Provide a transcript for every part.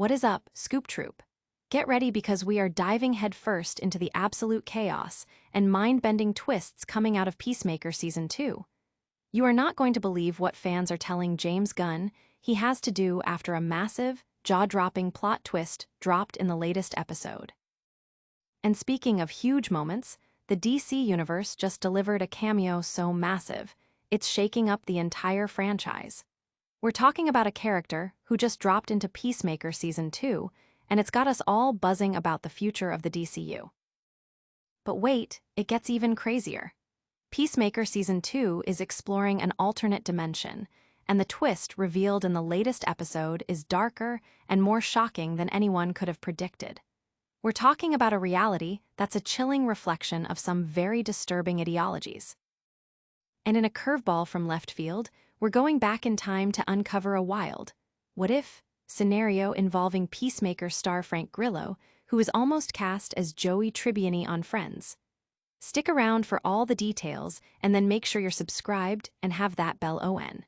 What is up, Scoop Troop? Get ready because we are diving headfirst into the absolute chaos and mind-bending twists coming out of Peacemaker Season 2. You are not going to believe what fans are telling James Gunn he has to do after a massive, jaw-dropping plot twist dropped in the latest episode. And speaking of huge moments, the DC Universe just delivered a cameo so massive, it's shaking up the entire franchise. We're talking about a character who just dropped into Peacemaker Season 2, and it's got us all buzzing about the future of the DCU. But wait, it gets even crazier. Peacemaker Season 2 is exploring an alternate dimension, and the twist revealed in the latest episode is darker and more shocking than anyone could have predicted. We're talking about a reality that's a chilling reflection of some very disturbing ideologies. And in a curveball from left field, we're going back in time to uncover a wild, what-if scenario involving Peacemaker star Frank Grillo, who is almost cast as Joey Tribbiani on Friends. Stick around for all the details, and then make sure you're subscribed and have that bell on.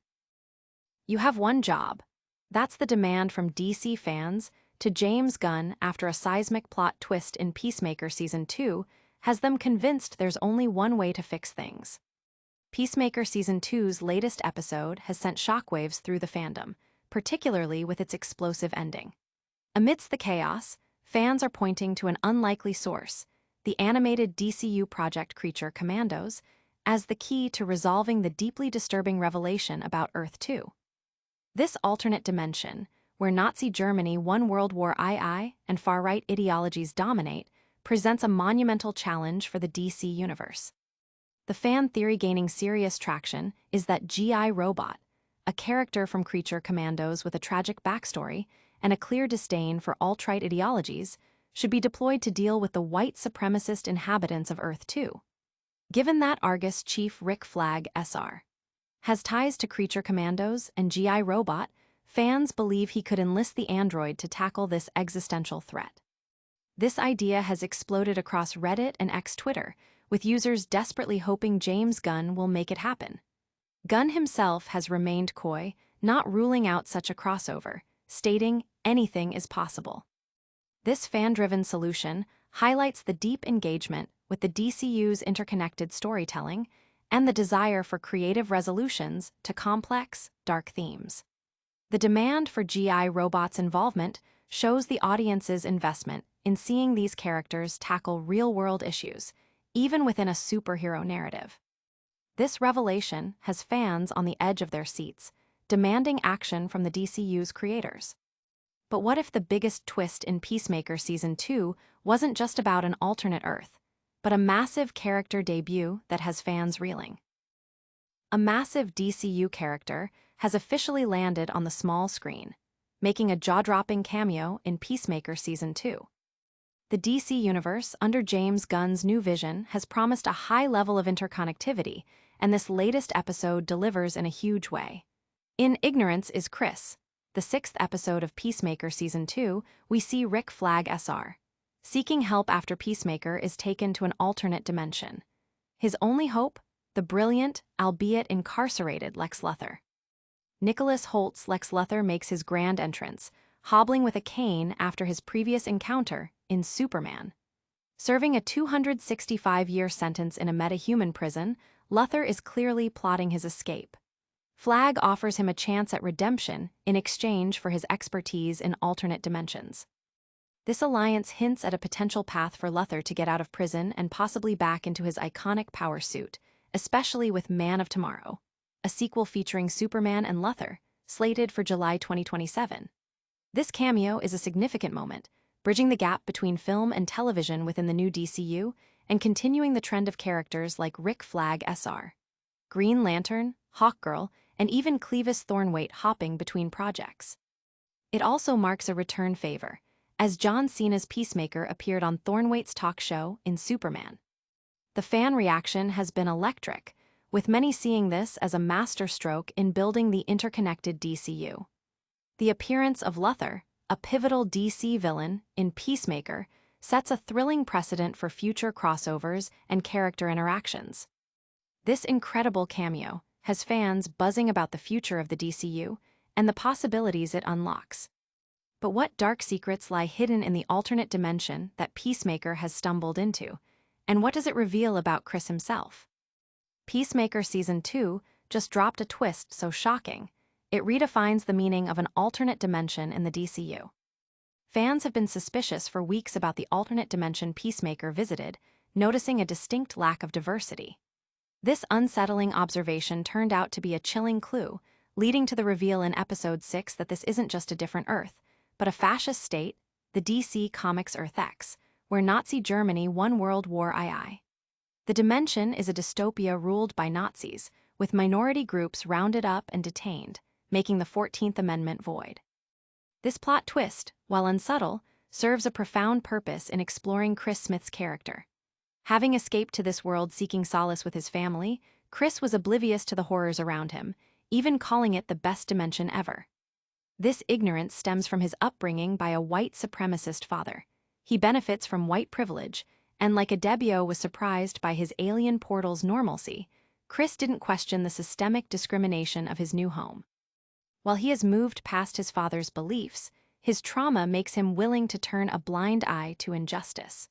You have one job. That's the demand from DC fans to James Gunn after a seismic plot twist in Peacemaker Season 2 has them convinced there's only one way to fix things. Peacemaker Season 2's latest episode has sent shockwaves through the fandom, particularly with its explosive ending. Amidst the chaos, fans are pointing to an unlikely source, the animated DCU project creature Commandos, as the key to resolving the deeply disturbing revelation about Earth 2. This alternate dimension, where Nazi Germany won World War II and far-right ideologies dominate, presents a monumental challenge for the DC universe. The fan theory gaining serious traction is that G.I. Robot, a character from Creature Commandos with a tragic backstory and a clear disdain for alt-right ideologies, should be deployed to deal with the white supremacist inhabitants of Earth 2. Given that Argus Chief Rick Flag SR has ties to Creature Commandos and G.I. Robot, fans believe he could enlist the android to tackle this existential threat. This idea has exploded across Reddit and X-Twitter, with users desperately hoping James Gunn will make it happen. Gunn himself has remained coy, not ruling out such a crossover, stating anything is possible. This fan-driven solution highlights the deep engagement with the DCU's interconnected storytelling and the desire for creative resolutions to complex, dark themes. The demand for G.I. Robot's involvement shows the audience's investment in seeing these characters tackle real-world issues, even within a superhero narrative. This revelation has fans on the edge of their seats, demanding action from the DCU's creators. But what if the biggest twist in Peacemaker Season 2 wasn't just about an alternate Earth, but a massive character debut that has fans reeling? A massive DCU character has officially landed on the small screen, making a jaw-dropping cameo in Peacemaker Season 2. The DC Universe, under James Gunn's new vision, has promised a high level of interconnectivity, and this latest episode delivers in a huge way. In Ignorance is Chris, the 6th episode of Peacemaker Season 2, we see Rick Flag SR. Seeking help after Peacemaker is taken to an alternate dimension. His only hope? The brilliant, albeit incarcerated Lex Luthor. Nicholas Holt's Lex Luthor makes his grand entrance, hobbling with a cane after his previous encounter in Superman. Serving a 265-year sentence in a metahuman prison, Luthor is clearly plotting his escape. Flag offers him a chance at redemption in exchange for his expertise in alternate dimensions. This alliance hints at a potential path for Luthor to get out of prison and possibly back into his iconic power suit, especially with Man of Tomorrow, a sequel featuring Superman and Luthor, slated for July 2027. This cameo is a significant moment, bridging the gap between film and television within the new DCU and continuing the trend of characters like Rick Flag SR, Green Lantern, Hawkgirl, and even Clevis Thornweight hopping between projects. It also marks a return favor, as John Cena's Peacemaker appeared on Thornweight's talk show in Superman. The fan reaction has been electric, with many seeing this as a masterstroke in building the interconnected DCU. The appearance of Luthor, a pivotal DC villain, in Peacemaker, sets a thrilling precedent for future crossovers and character interactions. This incredible cameo has fans buzzing about the future of the DCU and the possibilities it unlocks. But what dark secrets lie hidden in the alternate dimension that Peacemaker has stumbled into? And what does it reveal about Chris himself? Peacemaker Season 2 just dropped a twist so shocking, it redefines the meaning of an alternate dimension in the DCU. Fans have been suspicious for weeks about the alternate dimension Peacemaker visited, noticing a distinct lack of diversity. This unsettling observation turned out to be a chilling clue, leading to the reveal in Episode 6 that this isn't just a different Earth, but a fascist state, the DC Comics Earth X, where Nazi Germany won World War II. The dimension is a dystopia ruled by Nazis, with minority groups rounded up and detained, making the 14th Amendment void. This plot twist, while unsubtle, serves a profound purpose in exploring Chris Smith's character. Having escaped to this world seeking solace with his family, Chris was oblivious to the horrors around him, even calling it the best dimension ever. This ignorance stems from his upbringing by a white supremacist father. He benefits from white privilege, and like Adebio was surprised by his alien portal's normalcy, Chris didn't question the systemic discrimination of his new home. While he has moved past his father's beliefs, his trauma makes him willing to turn a blind eye to injustice.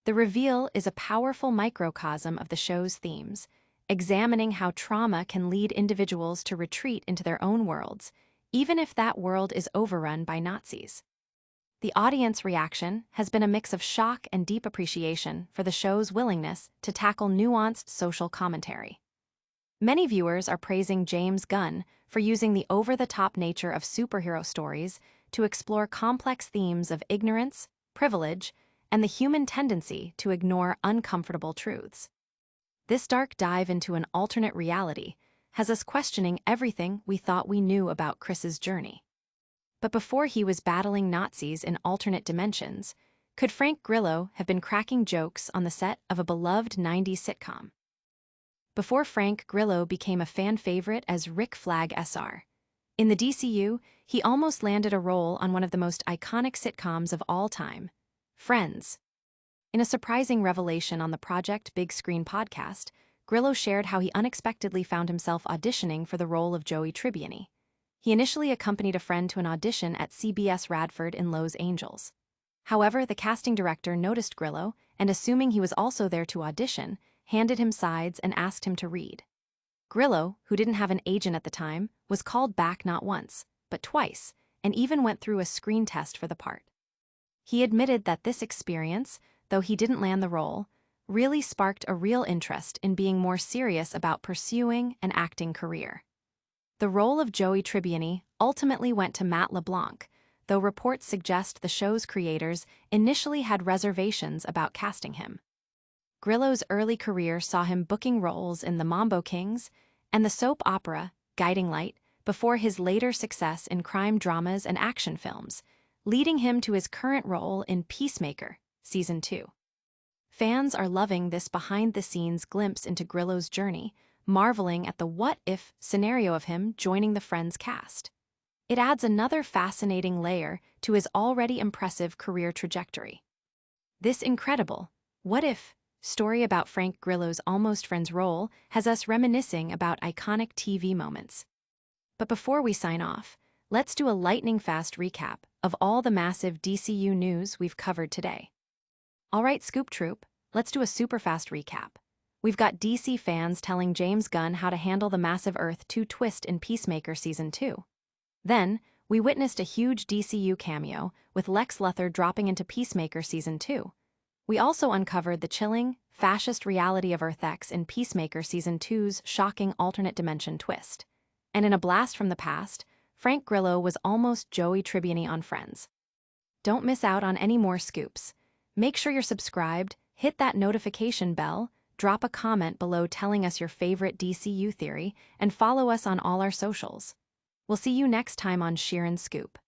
The reveal is a powerful microcosm of the show's themes, examining how trauma can lead individuals to retreat into their own worlds, even if that world is overrun by Nazis. The audience reaction has been a mix of shock and deep appreciation for the show's willingness to tackle nuanced social commentary. Many viewers are praising James Gunn for using the over-the-top nature of superhero stories to explore complex themes of ignorance, privilege, and the human tendency to ignore uncomfortable truths. This dark dive into an alternate reality has us questioning everything we thought we knew about Chris's journey. But before he was battling Nazis in alternate dimensions, could Frank Grillo have been cracking jokes on the set of a beloved 90s sitcom? Before Frank Grillo became a fan favorite as Rick Flag SR. In the DCU, he almost landed a role on one of the most iconic sitcoms of all time, Friends. In a surprising revelation on the Project Big Screen podcast, Grillo shared how he unexpectedly found himself auditioning for the role of Joey Tribbiani. He initially accompanied a friend to an audition at CBS Radford in Los Angeles. However, the casting director noticed Grillo and, assuming he was also there to audition, handed him sides and asked him to read. Grillo, who didn't have an agent at the time, was called back not once, but twice, and even went through a screen test for the part. He admitted that this experience, though he didn't land the role, really sparked a real interest in being more serious about pursuing an acting career. The role of Joey Tribbiani ultimately went to Matt LeBlanc, though reports suggest the show's creators initially had reservations about casting him. Grillo's early career saw him booking roles in The Mambo Kings and the soap opera Guiding Light before his later success in crime dramas and action films, leading him to his current role in Peacemaker, Season 2. Fans are loving this behind-the-scenes glimpse into Grillo's journey, marveling at the what-if scenario of him joining the Friends cast. It adds another fascinating layer to his already impressive career trajectory. This incredible what-if story about Frank Grillo's Almost Friends role has us reminiscing about iconic TV moments. But before we sign off, let's do a lightning-fast recap of all the massive DCU news we've covered today. All right, Scoop Troop, let's do a super-fast recap. We've got DC fans telling James Gunn how to handle the massive Earth 2 twist in Peacemaker Season 2. Then, we witnessed a huge DCU cameo with Lex Luthor dropping into Peacemaker Season 2. We also uncovered the chilling, fascist reality of Earth X in Peacemaker Season 2's shocking alternate dimension twist. And in a blast from the past, Frank Grillo was almost Joey Tribbiani on Friends. Don't miss out on any more scoops. Make sure you're subscribed, hit that notification bell, drop a comment below telling us your favorite DCU theory, and follow us on all our socials. We'll see you next time on Sheeran Scoop.